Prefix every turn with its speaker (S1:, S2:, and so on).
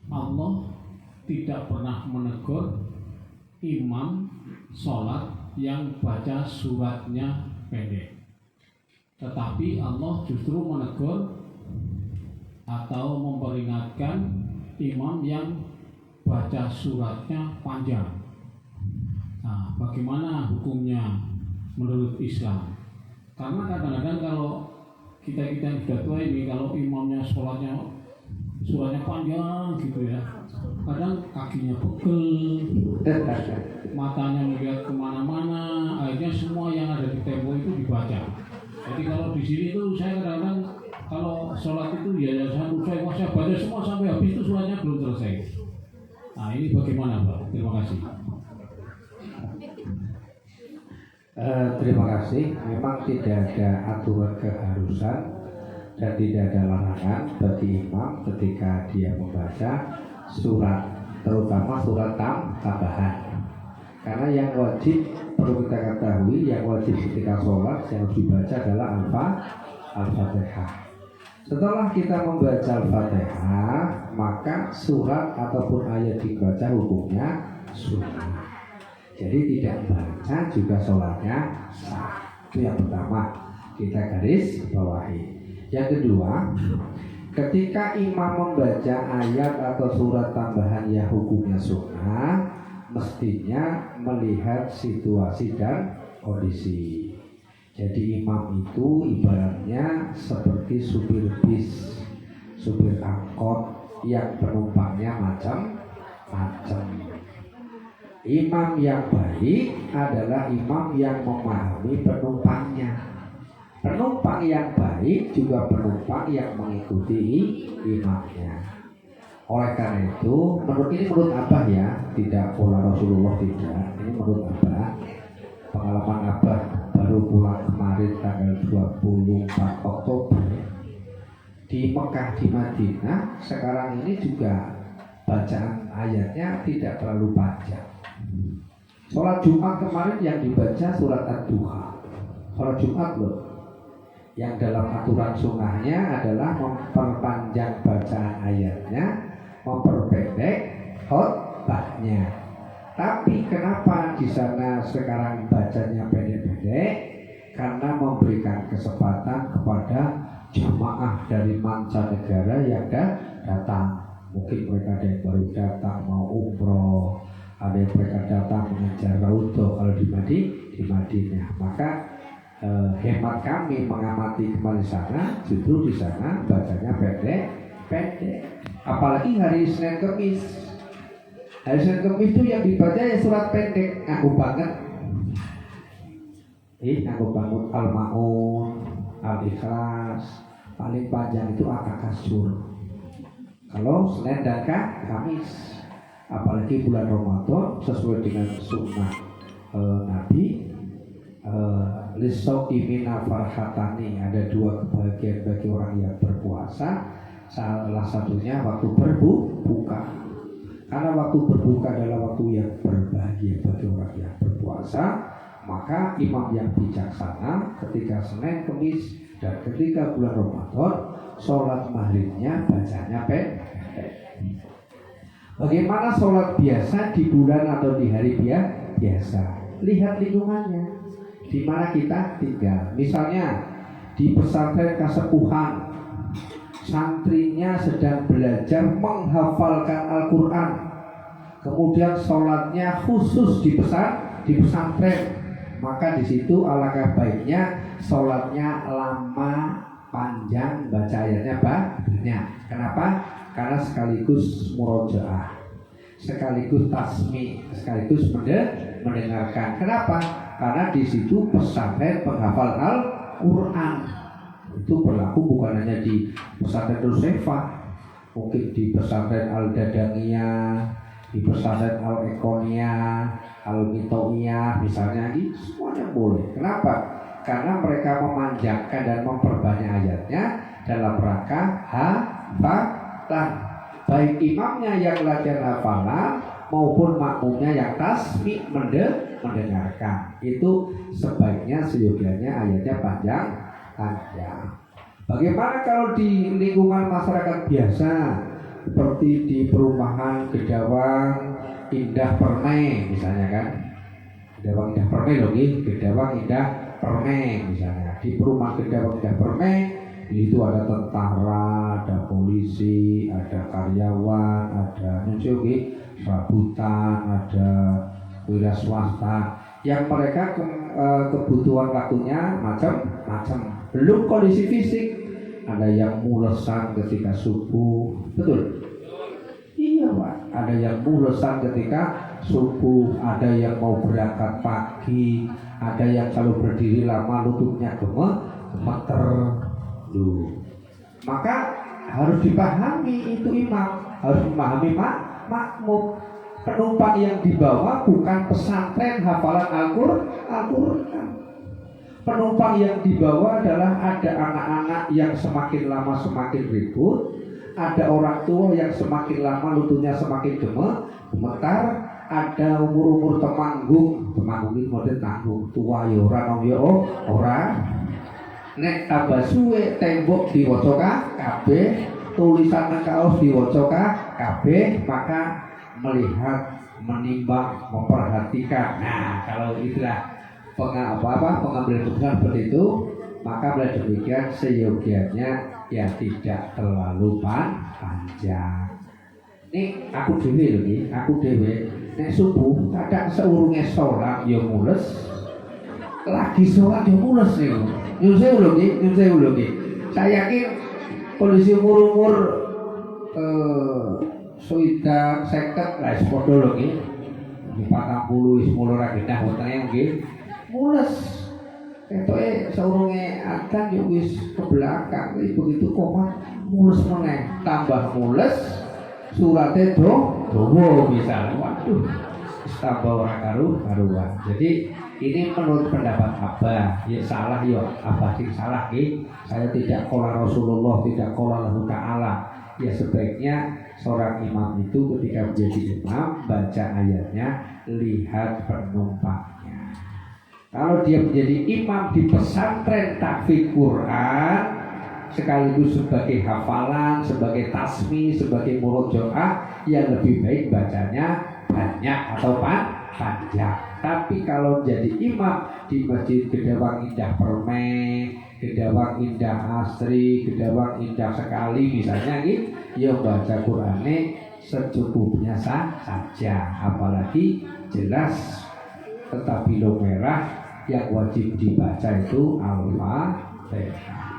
S1: Allah tidak pernah menegur imam sholat yang baca suratnya pendek, tetapi Allah justru menegur atau memperingatkan imam yang baca suratnya panjang. Nah, bagaimana hukumnya menurut Islam? Karena kadang-kadang kalau kita yang sudah tua ini, kalau imamnya sholatnya suratnya panjang gitu ya, kadang kakinya pegel, matanya melihat kemana-mana, akhirnya semua yang ada di tembok itu dibaca. Jadi kalau di sini tuh saya kadang-kadang kalau sholat itu ya saya baca semua sampai habis itu suratnya belum selesai. Nah ini bagaimana Pak? Terima kasih.
S2: Terima kasih. Memang tidak ada aturan keharusan dan tidak ada larangan bagi imam ketika dia membaca surat, terutama surat tambahan. Karena yang wajib perlu kita ketahui, yang wajib ketika sholat yang harus dibaca adalah Al-Fatihah. Setelah kita membaca Al-Fatihah, maka surat ataupun ayat dibaca hukumnya sunnah. Jadi tidak baca juga sholatnya sah. Itu yang pertama, kita garis bawahi. Yang kedua, ketika imam membaca ayat atau surat tambahan yang hukumnya sunnah, mestinya melihat situasi dan kondisi. Jadi imam itu ibaratnya seperti supir bis, supir angkot yang penumpangnya macam-macam. Imam yang baik adalah imam yang memahami penumpangnya. Penumpang yang baik juga penumpang yang mengikuti imamnya. Oleh karena itu, menurut Abah ya, tidak pola Rasulullah tidak. Ini menurut Abah, pengalaman Abah baru pulang kemarin tanggal 24 Oktober di Mekah di Madinah. Sekarang ini juga bacaan ayatnya tidak terlalu panjang. Sholat Jumat kemarin yang dibaca surat Ad-Duha. Sholat Jumat loh, yang dalam aturan sunnahnya adalah memperpanjang bacaan ayatnya, memperpendek khotbahnya. Tapi kenapa di sana sekarang bacanya pendek-pendek? Karena memberikan kesempatan kepada jamaah dari mancanegara yang datang. Mungkin mereka ada yang baru datang mau umroh, ada yang mereka datang mengejar raudhah kalau di Madinah. Maka hemat kami mengamati kembali sana, justru di sana bacanya pendek. Apalagi hari Senin Kemis. Hari Senin Kemis itu yang dibaca ya surat pendek, ngaku banget. Ngaku banget Al-Ma'un, Al-Ikhlas, paling panjang itu Al-Kasur. Kalau Senin dan Kamis, apalagi bulan Ramadan sesuai dengan sunnah Nabi, lisauqi minal farhatani, ada dua kebahagiaan bagi orang yang berpuasa. Salah satunya waktu berbuka. Karena waktu berbuka adalah waktu yang berbahagia bagi orang yang berpuasa, maka imam yang bijaksana ketika Senin, Kemis, dan ketika bulan Ramadan, sholat maghribnya bacanya pendek. Bagaimana sholat biasa di bulan atau di hari biasa? Lihat lingkungannya, di mana kita tinggal. Misalnya di pesantren Kasepuhan, santrinya sedang belajar menghafalkan Al-Quran, kemudian sholatnya khusus di pesantren, maka di situ alangkah baiknya sholatnya lama, panjang, baca ayatnya banyak. Kenapa? Karena sekaligus murojaah, sekaligus tasmi, sekaligus mendengarkan. Kenapa? Karena di situ pesantren penghafal Al-Quran. Itu berlaku bukan hanya di pesantren Nusefah, mungkin di pesantren Al-Dadaniyah, di pesantren Al-Ekoniyah, Al-Mitoiyah misalnya, di semuanya boleh. Kenapa? Karena mereka memanjangkan dan memperbanyak ayatnya dalam rangka hafalan. Baik imamnya yang latihan hafalan maupun makmumnya yang tasmi mendengarkan. Itu sebaiknya seyogianya ayatnya panjang. Bagaimana kalau di lingkungan masyarakat biasa, seperti di perumahan Gedawang Indah Permai misalnya kan, Gedawang Indah Permai loh, Gedawang Indah Permai misalnya. Di perumahan Gedawang Indah Permai itu ada tentara, ada polisi, ada karyawan, ada serabutan, ada wira swasta yang mereka kebutuhan waktunya macam-macam. Belum kondisi fisik, ada yang mulesan ketika subuh, betul? Iya Pak, ada yang mulesan ketika subuh, ada yang mau berangkat pagi, ada yang kalau berdiri lama lututnya gemeter. Maka harus dipahami itu imam, harus memahami makmum. Penumpang yang dibawa bukan pesantren hafalan Al-Quran. Penumpang yang dibawa adalah ada anak-anak yang semakin lama semakin ribut, ada orang tua yang semakin lama lututnya semakin gemetar, ada umur-umur temanggung ini model tanggung tua ya ora nek tambah suwe tembok diwaca kabeh, tulisan nang kaos diwaca kabeh, maka melihat, menimbang, memperhatikan. Nah, kalau itulah pengambilan keputusan seperti itu, maka belajar demikian seyogianya ya tidak terlalu panjang. Ini aku dewe loh, aku dewe. Nek subuh kadang seurunge sholat ya mules, lagi sholat ya mules nih. Nyun sewu lho. Saya yakin kondisi umur sudah seket lah sepodo lho nggih. 40 wis mulai ra gendah wetenge nggih. Mules. Ketoke saurunge adzan yo wis ke belakang. Begitu kok mules meneh, tambah mules surate dawa misalnya. Waduh. Tambah ora karuan. Jadi ini menurut pendapat Abah, ya salah ya Abah sing salah nggih. Saya tidak qala Rasulullah, tidak qala Allah Ta'ala. Ya sebaiknya seorang imam itu ketika menjadi imam baca ayatnya, lihat penumpangnya. Kalau dia menjadi imam di pesantren tahfidz Quran sekaligus sebagai hafalan, sebagai tasmi, sebagai murojaah, yang lebih baik bacanya banyak atau panjang. Tapi kalau jadi imam di Masjid Gedawang Indah Permai, Gedawang Indah Asri, Gedawang Indah sekali misalnya gitu, yang baca Qur'ane secukupnya saja, apalagi jelas tetapi merah yang wajib dibaca itu Al-Fatihah.